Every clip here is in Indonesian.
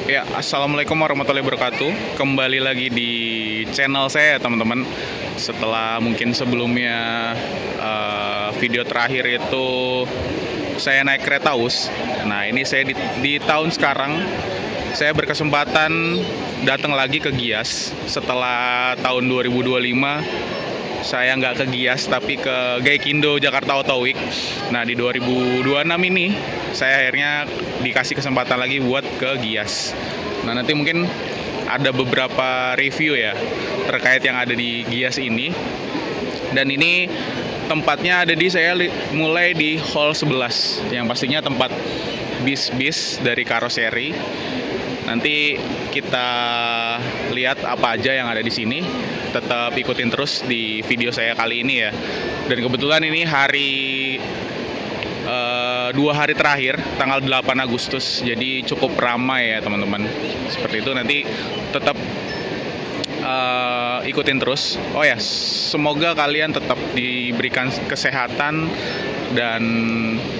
Ya, assalamualaikum warahmatullahi wabarakatuh. Kembali lagi di channel saya, teman-teman. Setelah mungkin sebelumnya video terakhir itu saya naik kereta us. Nah, ini saya di tahun sekarang saya berkesempatan datang lagi ke Gias setelah tahun 2025. Saya nggak ke Gias tapi ke Gaikindo Jakarta Auto Week. Nah, di 2026 ini saya akhirnya dikasih kesempatan lagi buat ke Gias. Nah, nanti mungkin ada beberapa review ya terkait yang ada di Gias ini. Dan ini tempatnya ada di mulai di hall 11 yang pastinya tempat bis-bis dari karoseri. Nanti kita lihat apa aja yang ada di sini. Tetap ikutin terus di video saya kali ini ya. Dan kebetulan ini dua hari terakhir, tanggal 8 Agustus. Jadi cukup ramai ya teman-teman. Seperti itu, nanti tetap ikutin terus. Oh ya, semoga kalian tetap diberikan kesehatan dan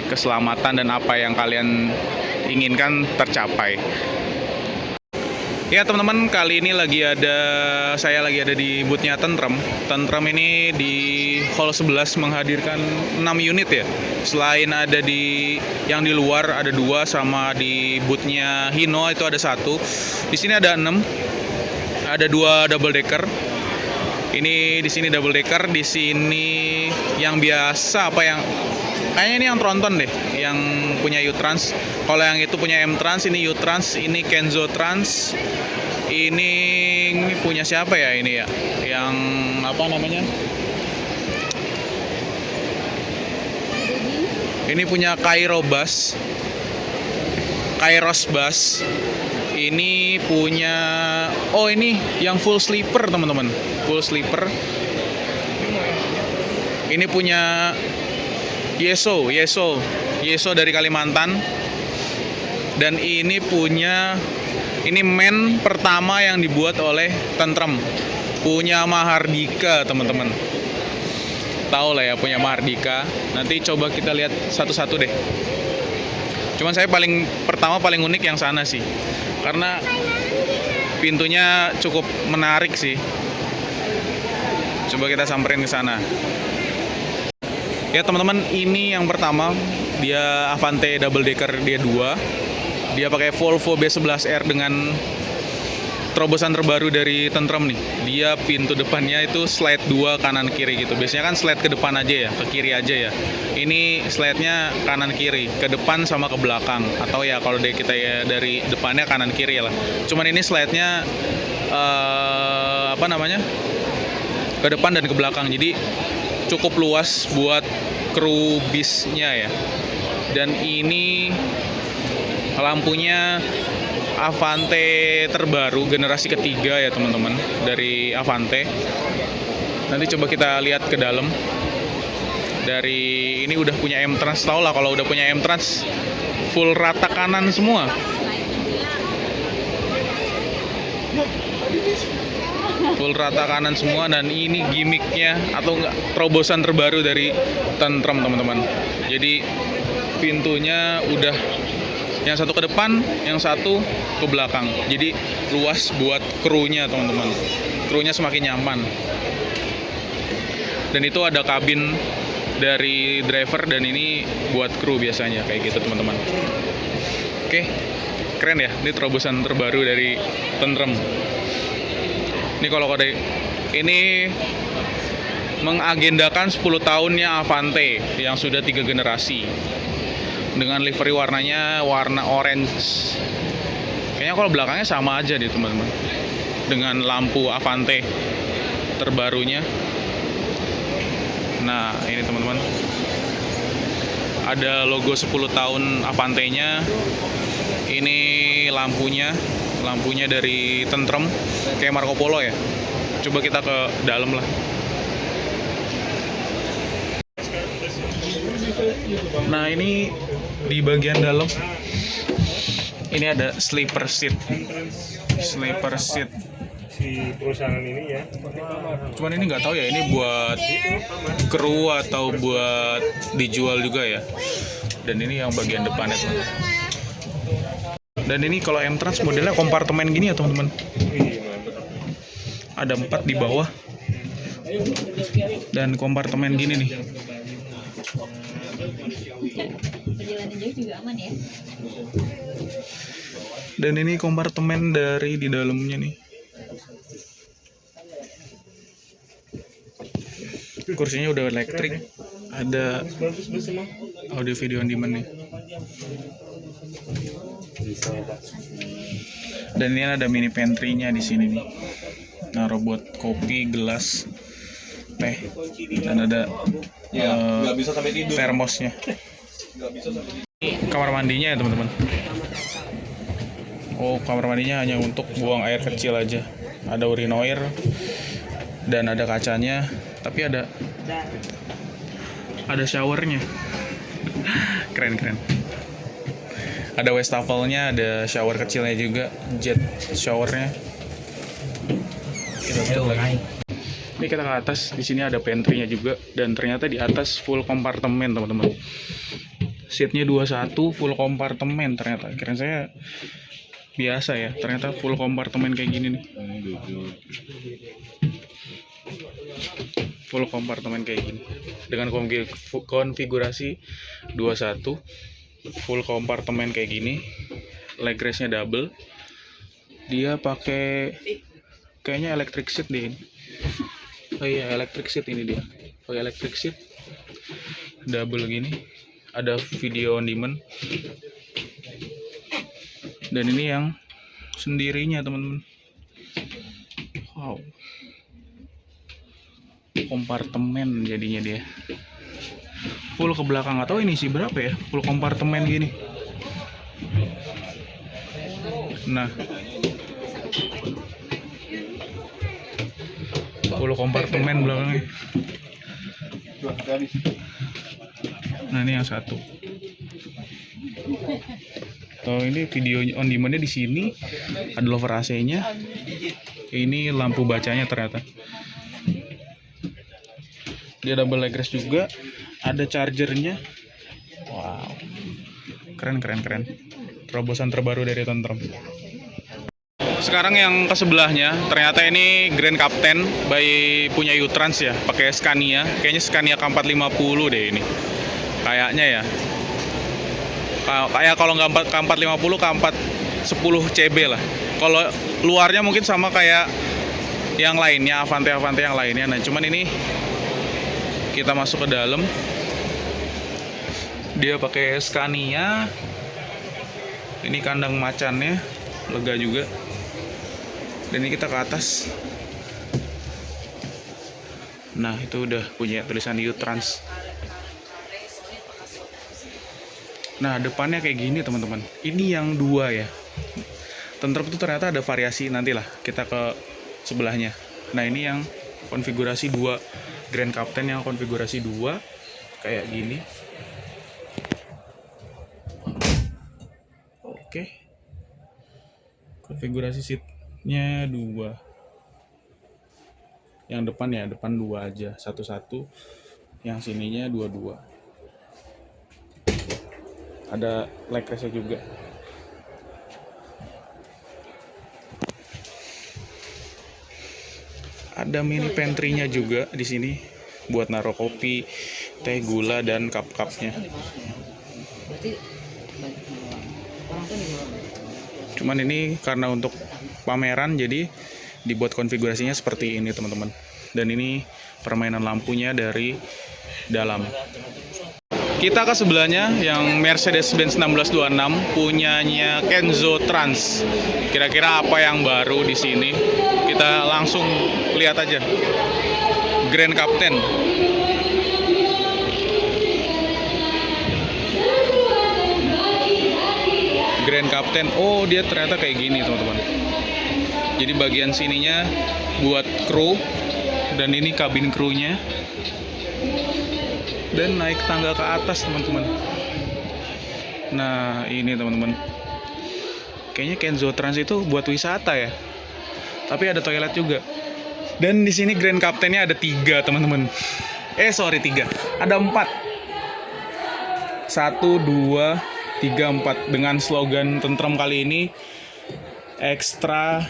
keselamatan, dan apa yang kalian inginkan tercapai. Ya teman-teman, kali ini saya lagi ada di boothnya Tentrem. Tentrem ini di hall 11 menghadirkan 6 unit ya. Selain ada yang di luar ada 2, sama di boothnya Hino itu ada 1. Di sini ada 6. Ada 2 double decker. Ini di sini double decker, di sini yang biasa kayaknya ini yang Tronton deh, yang punya U-Trans. Kalau yang itu punya M-Trans, ini U-Trans, ini Kenzo Trans. Ini punya siapa ya ini ya? Yang apa namanya? Ini punya Kairos Bus. Ini punya, oh ini yang full sleeper teman-teman, full sleeper. Ini punya Yeso dari Kalimantan. Dan ini men pertama yang dibuat oleh Tentrem, punya Mahardika teman-teman. Tahu lah ya, punya Mahardika. Nanti coba kita lihat satu-satu deh. Cuman saya paling unik yang sana sih, karena pintunya cukup menarik sih. Coba kita samperin ke sana. Ya teman-teman, ini yang pertama, dia Avante double decker, dia 2. Dia pakai Volvo B11R dengan terobosan terbaru dari Tentrem nih. Dia pintu depannya itu slide 2 kanan kiri gitu. Biasanya kan slide ke depan aja ya, ke kiri aja ya. Ini slide-nya kanan kiri, ke depan sama ke belakang. Atau ya kalau kita ya dari depannya kanan kiri lah. Cuman ini slide-nya ke depan dan ke belakang. Jadi cukup luas buat kru bisnya ya. Dan ini lampunya Avante terbaru, generasi ketiga ya teman-teman, dari Avante. Nanti coba kita lihat ke dalam. Dari ini udah punya M-Trans, tau lah kalau udah punya M-Trans full rata kanan semua. Full rata kanan semua, dan ini gimmicknya atau enggak terobosan terbaru dari Tentrem teman-teman. Jadi pintunya udah yang satu ke depan, yang satu ke belakang. Jadi luas buat krunya teman-teman. Krunya semakin nyaman. Dan itu ada kabin dari driver, dan ini buat kru biasanya kayak gitu teman-teman. Oke, keren ya. Ini terobosan terbaru dari Tentrem. Ini kalau ini mengagendakan 10 tahunnya Avante yang sudah 3 generasi. Dengan livery warnanya warna orange. Kayaknya kalau belakangnya sama aja deh teman-teman, dengan lampu Avante terbarunya. Nah ini teman-teman, ada logo 10 tahun Avante-nya. Ini lampunya dari Tentrem, kayak Marco Polo ya. Coba kita ke dalam lah. Nah ini di bagian dalam ini ada sleeper seat si perusahaan ini ya. Cuman ini nggak tahu ya, ini buat kru atau buat dijual juga ya. Dan ini yang bagian depannya tuh. Dan ini kalau entrance modelnya kompartemen gini ya teman-teman. Ada 4 di bawah. Dan kompartemen gini nih. Perjalanan jauh juga aman ya. Dan ini kompartemen dari di dalamnya nih. Kursinya udah elektrik. Ada audio video on demand nih. Dan ini ada mini pantry-nya di sini nih. Naruh buat kopi, gelas, teh, dan ada termosnya. Kamar mandinya ya teman-teman. Oh, kamar mandinya hanya untuk buang air kecil aja. Ada urinoir dan ada kacanya, tapi ada showernya. Keren. Ada wastafel-nya, ada shower kecilnya juga, jet showernya. Kita tutup lagi. Ini kita ke atas, di sini ada pantry-nya juga, dan ternyata di atas full kompartemen teman-teman. Seatnya 21 full kompartemen ternyata. Kirain saya biasa ya, ternyata full kompartemen kayak gini nih. Full kompartemen kayak gini dengan konfigurasi 21 full kompartemen kayak gini. Leg rest-nya double. Dia pakai kayaknya electric seat deh ini. Oh iya, electric seat ini dia. Oh, electric seat double gini. Ada video on demand. Dan ini yang sendirinya teman-teman. Wow, kompartemen jadinya dia. Full ke belakang, atau ini sih berapa ya? Full kompartemen gini. Nah, full kompartemen belakangnya. Nah, ini yang satu. Oh, ini video on demand-nya di sini. Ada lover AC-nya. Ini lampu bacanya ternyata. Dia double leg rest juga. Ada chargernya. Wow. Keren. Terobosan terbaru dari Tentrem. Sekarang yang ke sebelahnya, ternyata ini Grand Captain by punya U-Trans ya, pakai Scania. Kayaknya Scania K450 deh ini. Kayaknya ya. Kayak kalau nggak K450, K410 CB lah. Kalau luarnya mungkin sama kayak yang lainnya, Avante yang lainnya. Nah, cuman ini kita masuk ke dalam. Dia pakai Scania. Ini kandang macannya, lega juga. Dan ini kita ke atas. Nah, itu udah punya tulisan U-Trans. Nah, depannya kayak gini teman-teman. Ini yang 2 ya. Tentrem itu ternyata ada variasi, nantilah kita ke sebelahnya. Nah, ini yang konfigurasi 2. Grand Captain yang konfigurasi 2 kayak gini. Oke. Konfigurasi seatnya 2. Yang depan ya, depan 2 aja, 1-1. Yang sininya 2-2. Ada leg rest-nya juga. Ada mini pantry-nya juga di sini buat naruh kopi, teh, gula, dan cup-cupnya. Cuman ini karena untuk pameran jadi dibuat konfigurasinya seperti ini teman-teman. Dan ini permainan lampunya dari dalam. Kita ke sebelahnya yang Mercedes-Benz 1626 punyanya Kenzo Trans. Kira-kira apa yang baru di sini? Kita langsung lihat aja. Grand Captain. Grand Captain. Oh, dia ternyata kayak gini, teman-teman. Jadi bagian sininya buat kru, dan ini kabin krunya. Dan naik tangga ke atas, teman-teman. Nah, ini teman-teman. Kayaknya Kenzo Trans itu buat wisata ya. Tapi ada toilet juga. Dan di sini Grand Captain-nya ada 3, teman-teman. 3. Ada 4. 1, 2, 34 dengan slogan tentrem kali ini ekstra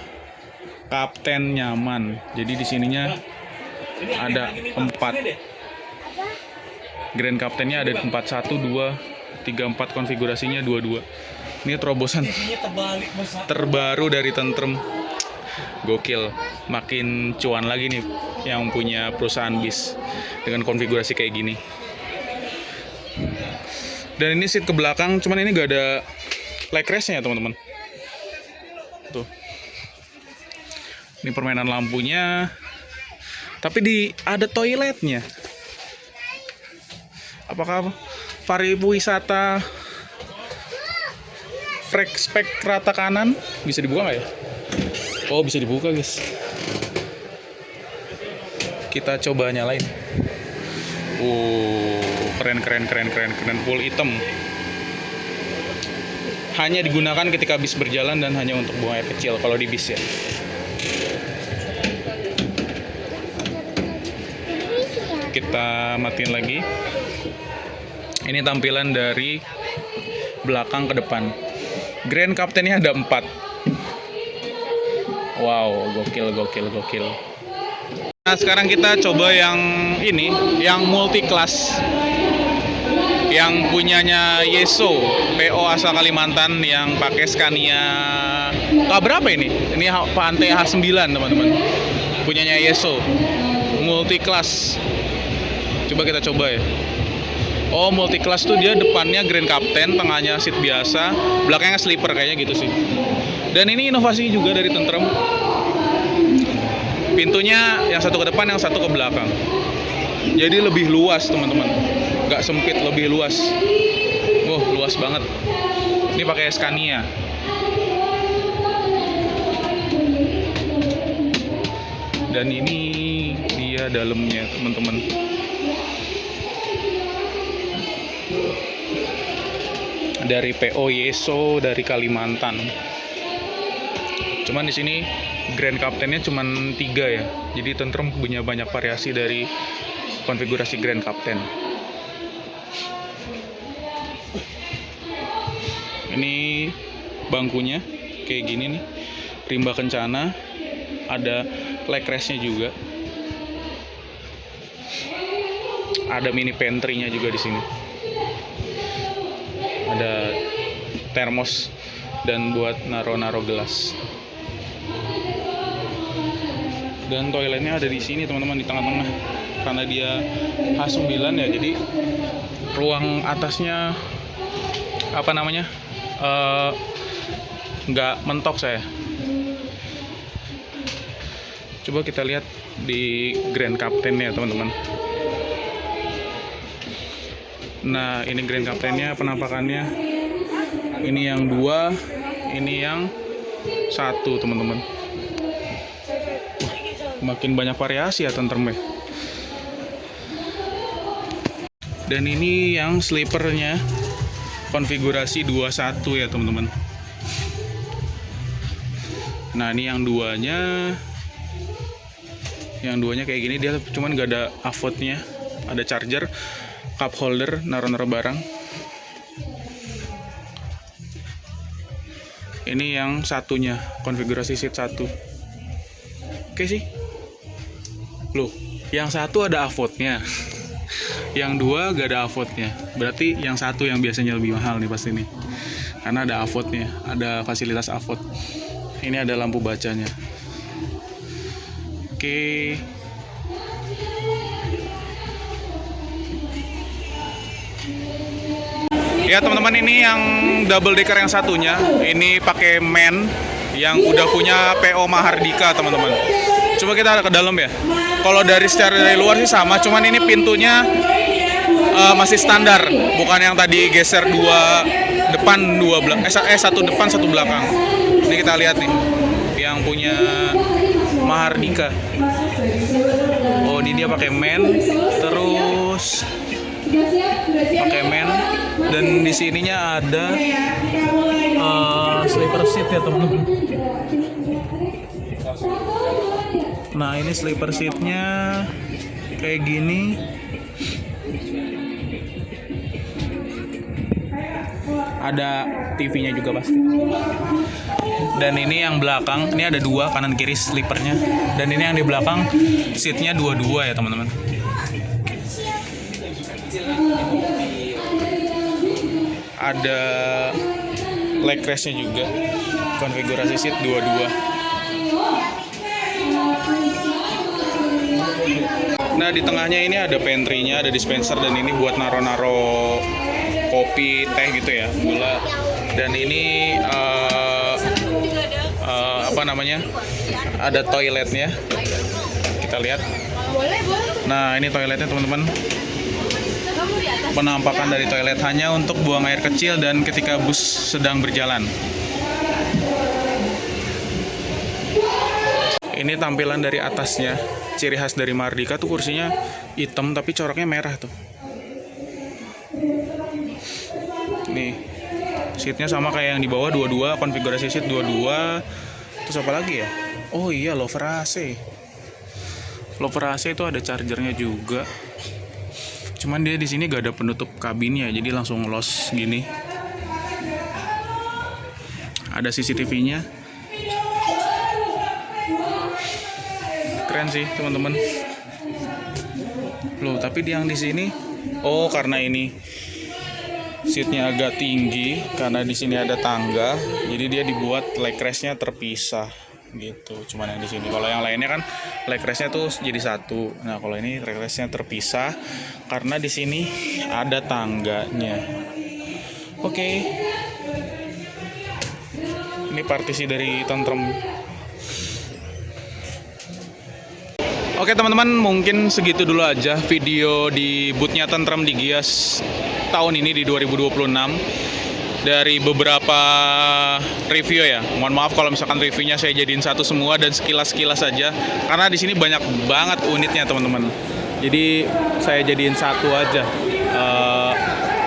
kapten nyaman. Jadi di sininya ada 4 grand kaptennya, ada 4, 1, 2, 3, 4, konfigurasinya 22. Ini terobosan terbaru dari tentrem. Gokil, makin cuan lagi nih yang punya perusahaan bis dengan konfigurasi kayak gini. Dan ini seat ke belakang, cuman ini gak ada leg rest-nya ya teman-teman. Tuh. Ini permainan lampunya. Tapi ada toiletnya. Apakah pariwisata spek rata kanan bisa dibuka nggak ya? Oh, bisa dibuka guys. Kita coba nyalain. Keren full hitam. Hanya digunakan ketika bis berjalan dan hanya untuk buang air kecil kalau di bis ya. Kita matiin lagi. Ini tampilan dari belakang ke depan. Grand Captain-nya ada 4. Wow, gokil. Nah, sekarang kita coba yang ini, yang multi class. Yang punyanya Yeso, PO asal Kalimantan yang pakai Scania. Berapa ini? Ini Pante H9, teman-teman. Punyanya Yeso. Multi class. Coba kita coba ya. Oh, multi class tuh dia depannya Grand Captain, tengahnya seat biasa, belakangnya sleeper kayaknya gitu sih. Dan ini inovasi juga dari tentrem. Pintunya yang satu ke depan, yang satu ke belakang. Jadi lebih luas, teman-teman. Nggak sempit, lebih luas. Luas banget. Ini pakai Scania. Dan ini dia dalamnya, teman-teman. Dari PO Yeso dari Kalimantan. Cuman di sini Grand Captain-nya cuman 3 ya. Jadi tentrem punya banyak variasi dari konfigurasi Grand Captain. Ini bangkunya kayak gini nih. Rimba kencana, ada leg rest-nya juga. Ada mini pantry-nya juga di sini. Ada termos dan buat naro-naro gelas. Dan toiletnya ada di sini, teman-teman, di tengah-tengah. Karena dia H9 ya, jadi ruang atasnya nggak mentok saya. Coba kita lihat di Grand Captain ya, teman-teman. Nah, ini Grand Captain-nya penampakannya. Ini yang 2, ini yang 1, teman-teman. Makin banyak variasi ya tentremnya. Dan ini yang sleepernya konfigurasi 21 ya, teman-teman. Nah, ini yang duanya kayak gini, dia cuman gak ada avot-nya. Ada charger, cup holder, naro-naro barang. Ini yang satunya, konfigurasi seat 1. Oke sih. Loh, yang 1 ada avotnya. Yang 2 gak ada avotnya. Berarti yang 1 yang biasanya lebih mahal nih pasti nih. Karena ada avotnya, ada fasilitas avot. Ini ada lampu bacanya. Oke. Ya teman-teman, ini yang double decker yang satunya. Ini pakai men yang udah punya PO Mahardika, teman-teman. Coba kita ke dalam ya. Kalau dari luar sih sama, cuman ini pintunya masih standar, bukan yang tadi geser 2 depan 2 belakang, 1 depan 1 belakang. Ini kita lihat nih, yang punya Mahardika. Oh, ini dia pakai men, terus pakai men, dan di sininya ada sleeper seat ya, teman-teman. Nah, ini sleeper seatnya kayak gini. Ada TV-nya juga pasti. Dan ini yang belakang, ini ada dua kanan kiri sleepernya. Dan ini yang di belakang seatnya dua-dua ya teman-teman. Ada leg rest-nya juga. Konfigurasi seat dua-dua. Nah di tengahnya ini ada pantry-nya, ada dispenser, dan ini buat naro-naro kopi, teh gitu ya, gula. Dan ini apa namanya? Ada toiletnya. Kita lihat. Nah ini toiletnya teman-teman. Penampakan dari toilet hanya untuk buang air kecil dan ketika bus sedang berjalan. Ini tampilan dari atasnya. Ciri khas dari Mardika tuh kursinya hitam tapi coraknya merah tuh. Nih, seatnya sama kayak yang di bawah, dua-dua, konfigurasi seat dua-dua. Terus apa lagi ya? Oh iya, lover AC. Lover AC itu ada chargernya juga. Cuman dia di sini gak ada penutup kabinnya, jadi langsung los gini. Ada CCTV-nya. Keren sih teman-teman. Loh, tapi yang di sini, oh karena ini seatnya agak tinggi, karena di sini ada tangga, jadi dia dibuat leg rest-nya terpisah gitu. Cuman yang di sini, kalau yang lainnya kan leg rest-nya tuh jadi satu. Nah kalau ini leg rest-nya terpisah karena di sini ada tangganya. Oke. Ini partisi dari Tentrem. Oke teman-teman, mungkin segitu dulu aja video di bootnya Tentrem di Gias tahun ini di 2026. Dari beberapa review ya. Mohon maaf kalau misalkan reviewnya saya jadiin satu semua dan sekilas-sekilas saja, karena di sini banyak banget unitnya teman-teman. Jadi saya jadiin satu aja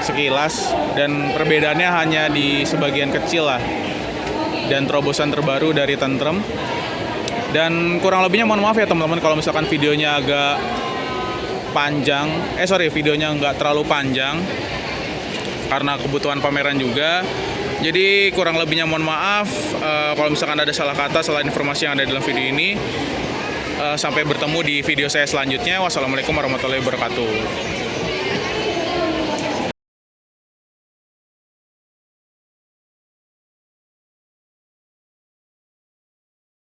sekilas, dan perbedaannya hanya di sebagian kecil lah. Dan terobosan terbaru dari Tentrem. Dan kurang lebihnya mohon maaf ya teman-teman kalau misalkan videonya agak panjang. Videonya nggak terlalu panjang karena kebutuhan pameran juga. Jadi kurang lebihnya mohon maaf kalau misalkan ada salah kata, salah informasi yang ada dalam video ini. Sampai bertemu di video saya selanjutnya. Wassalamualaikum warahmatullahi wabarakatuh.